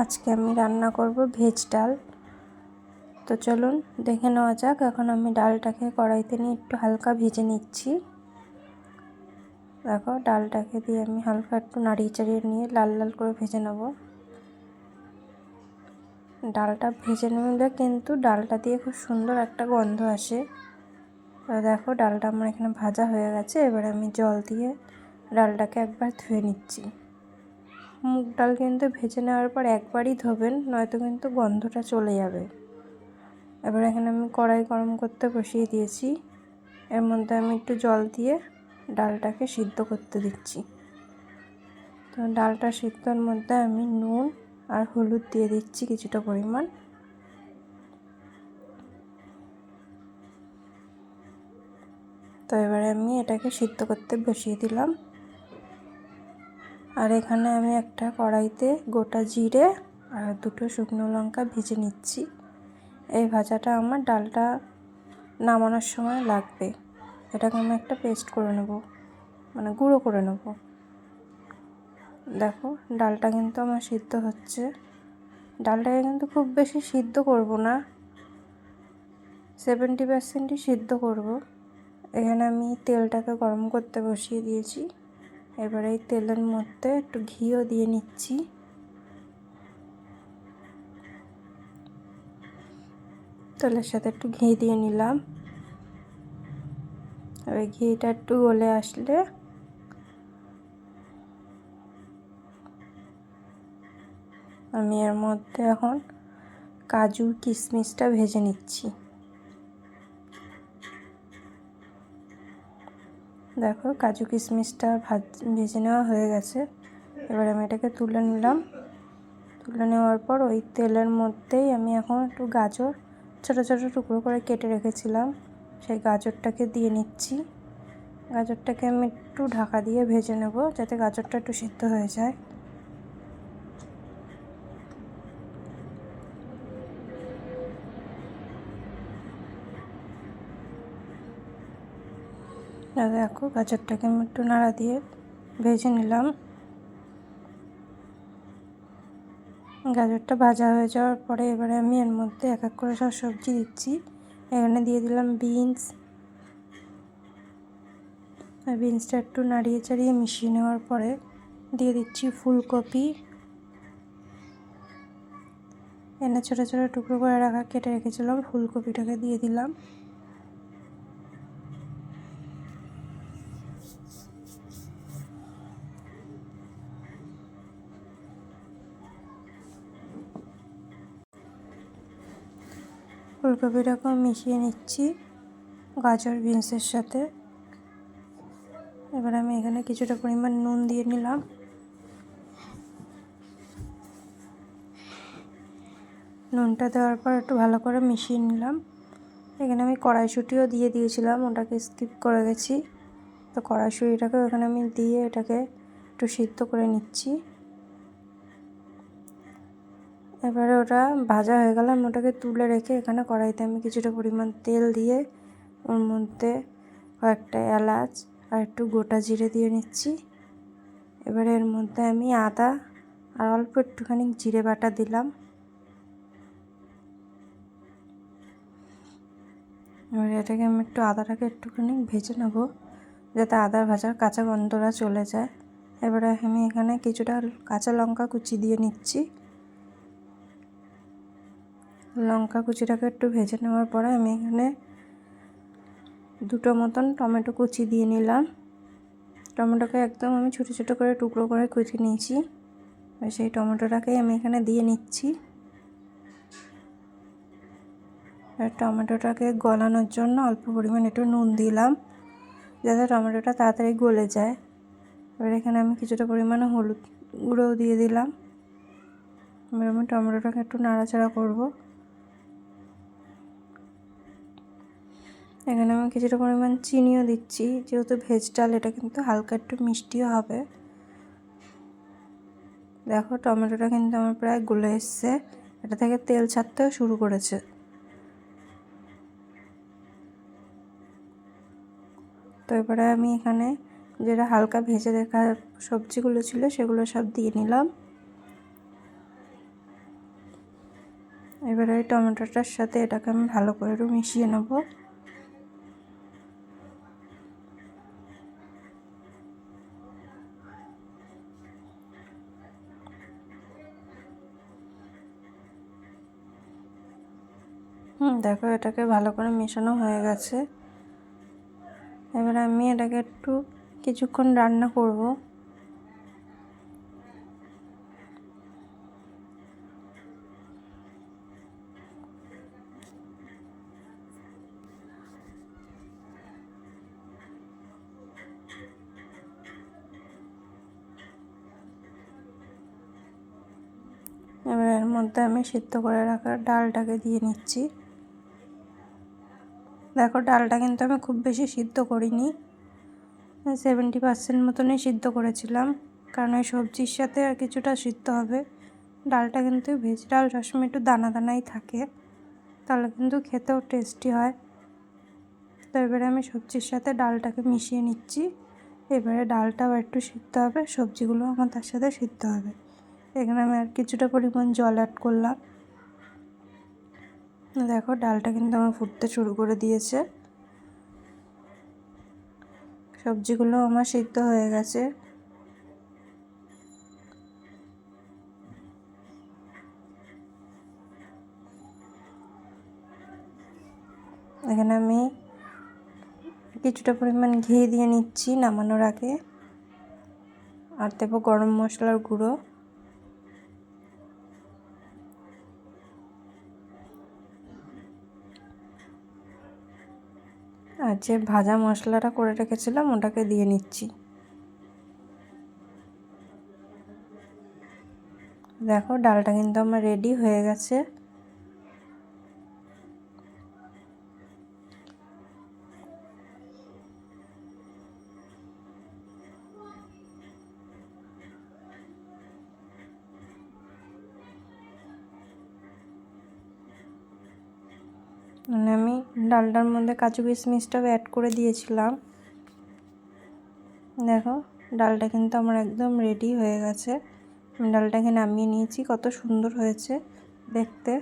আজকে আমি রান্না করব ভেজ ডাল। তো চলুন দেখে নেওয়া যাক। এখন আমি ডালটাকে কড়াইতে নিয়ে একটু হালকা ভেজে নিচ্ছি। দেখো, ডালটাকে দিয়ে আমি হালকা একটু নাড়িয়ে চাড়িয়ে নিয়ে লাল লাল করে ভেজে নেব। ডালটা ভেজে নিলে কিন্তু ডালটা দিয়ে খুব সুন্দর একটা গন্ধ আসে। তো দেখো, ডালটা আমার এখানে ভাজা হয়ে গেছে। এবার আমি জল দিয়ে ডালটাকে একবার ধুয়ে নিচ্ছি। মুগ ডাল কিন্তু ভেজে নেওয়ার পর একবারই ধোবেন, নয়তো কিন্তু গন্ধটা চলে যাবে। এবার এখানে আমি কড়াই গরম করতে বসিয়ে দিয়েছি। এর মধ্যে আমি একটু জল দিয়ে ডালটাকে সিদ্ধ করতে দিচ্ছি। তো ডালটা সিদ্ধর মধ্যে আমি নুন আর হলুদ দিয়ে দিচ্ছি কিছুটা পরিমাণ। তো এবারে আমি এটাকে সিদ্ধ করতে বসিয়ে দিলাম। আর এখানে আমি একটা কড়াইতে গোটা জিরে আর দুটো শুকনো লঙ্কা ভেজে নিচ্ছি। এই ভাজাটা আমার ডালটা নামানোর সময় লাগবে। এটাকে আমি একটা পেস্ট করে নেব, মানে গুঁড়ো করে নেব। দেখো, ডালটা কিন্তু আমার সিদ্ধ হচ্ছে। ডালটাকে কিন্তু খুব বেশি সিদ্ধ করব না, 70% সিদ্ধ করব। এখানে আমি তেলটাকে গরম করতে বসিয়ে দিয়েছি। এবারে এই তেলের মধ্যে একটু ঘিও দিয়ে নিচ্ছি। তেলের সাথে একটু ঘি দিয়ে নিলাম। এবার ঘিটা একটু গলে আসলে আমি এর মধ্যে এখন কাজু কিশমিশটা ভেজে নিচ্ছি। দেখো, কাজু কিশমিশটা ভেজে নেওয়া হয়ে গেছে। এবার আমি এটাকে তুলে নিলাম। তুলে নেওয়ার পর ওই তেলের মধ্যেই আমি এখন একটু গাজর ছোটো ছোটো টুকরো করে কেটে রেখেছিলাম, সেই গাজরটাকে দিয়ে নিচ্ছি। গাজরটাকে আমি একটু ঢাকা দিয়ে ভেজে নেব, যাতে গাজরটা একটু সিদ্ধ হয়ে যায়। দেখো, গাজরটাকে আমি একটু নাড়া দিয়ে ভেজে নিলাম। গাজরটা ভাজা হয়ে যাওয়ার পরে এবারে আমি এর মধ্যে এক এক করে সব সবজি দিচ্ছি। এখানে দিয়ে দিলাম বিনস। বিনসটা একটু নাড়িয়ে চাড়িয়ে মিশিয়ে নেওয়ার পরে দিয়ে দিচ্ছি ফুলকপি। এনে ছোটো ছোটো টুকরো করে কেটে রেখেছিলাম, ফুলকপিটাকে দিয়ে দিলাম। ফুলকপিটাকেও মিশিয়ে নিচ্ছি গাজর বিনসের সাথে। এবার আমি এখানে কিছুটা পরিমাণ নুন দিয়ে নিলাম। নুনটা দেওয়ার পর একটু ভালো করে মিশিয়ে নিলাম। এখানে আমি কড়াইশুঁটিও দিয়ে দিয়েছিলাম, ওটাকে স্কিপ করে গেছি। তো কড়াইশুঁটিটাকেও এখানে আমি দিয়ে এটাকে একটু সিদ্ধ করে নিচ্ছি। এবারে ওটা ভাজা হয়ে গেলে আমি ওটাকে তুলে রেখে এখানে কড়াইতে আমি কিছুটা পরিমাণ তেল দিয়ে ওর মধ্যে কয়েকটা এলাচ আর একটু গোটা জিরে দিয়ে নিচ্ছি। এবারে এর মধ্যে আমি আদা আর অল্প একটুখানি জিরে বাটা দিলাম। এবারে এটাকে আমি আদাটাকে একটুখানি ভেজে নেব, যাতে আদা ভাজার কাঁচা গন্ধটা চলে যায়। এবারে আমি এখানে কিছুটা কাঁচা লঙ্কা কুচি দিয়ে নিচ্ছি। লঙ্কা কুচিটাকে একটু ভেজে নেওয়ার পরে আমি এখানে দুটো মতন টমেটো কুচি দিয়ে নিলাম। টমেটোকে একদম আমি ছোটো ছোটো করে টুকরো করে কুচি নিয়েছি। সেই টমেটোটাকেই আমি এখানে দিয়ে নিচ্ছি। আর টমেটোটাকে গলানোর জন্য অল্প পরিমাণ একটু নুন দিলাম, যাতে টমেটোটা তাড়াতাড়ি গলে যায়। এবার এখানে আমি কিছুটা পরিমাণে হলুদ গুঁড়োও দিয়ে দিলাম। এবার আমি টমেটোটাকে একটু নাড়াচাড়া করব। এখানে আমি কিছুটা পরিমাণ চিনিও দিচ্ছি, যেহেতু ভেজ ডাল এটা কিন্তু হালকা একটু মিষ্টিও হবে। দেখো, টমেটোটা কিন্তু আমার প্রায় গলে এসছে, এটা থেকে তেল ছাড়তেও শুরু করেছে। তো এবারে আমি এখানে যেটা হালকা ভেজে রাখা সবজিগুলো ছিল সেগুলো সব দিয়ে নিলাম। এবার ওই টমেটোটার সাথে এটাকে আমি ভালো করে একটু মিশিয়ে নেব। দেখো এটাকে ভালো করে মেশানো হয়ে গেছে। এবার আমি এটাকে একটু কিছুক্ষণ রান্না করব। এবার এর মধ্যে আমি সিদ্ধ করে রাখা ডালটাকে দিয়ে নিচ্ছি। দেখো ডালটা কিন্তু আমি খুব বেশি সিদ্ধ করিনি, 70% মতনই সিদ্ধ করেছিলাম, কারণ ওই সবজির সাথে আর কিছুটা সিদ্ধ হবে। ডালটা কিন্তু ভেজ ডাল সবসময় একটু দানা দানাই থাকে, তাহলে কিন্তু খেতেও টেস্টি হয়। তো এবারে আমি সবজির সাথে ডালটাকে মিশিয়ে নিচ্ছি। এবারে ডালটাও একটু সিদ্ধ হবে, সবজিগুলো আমার তার সাথে সিদ্ধ হবে। এখানে আমি আর কিছুটা পরিমাণ জল অ্যাড করলাম। দেখো ডালটা কিন্তু আমার ফুটতে শুরু করে দিয়েছে, সবজিগুলো আমার সিদ্ধ হয়ে গেছে। এখানে আমি কিছুটা পরিমাণ ঘি দিয়ে নিচ্ছি নামানোর আগে, আর দেবো গরম মশলার গুঁড়ো। আর যে ভাজা মশলাটা করে রেখেছিলাম ওটাকে দিয়ে নিচ্ছি। দেখো ডালটা কিন্তু আমার রেডি হয়ে গেছে। মানে আমি ডালটার মধ্যে কাজু কিশমিশটাও অ্যাড করে দিয়েছিলাম। দেখো ডালটা কিন্তু আমার একদম রেডি হয়ে গেছে। ডালটাকে নামিয়ে নিয়েছি, কত সুন্দর হয়েছে দেখতে।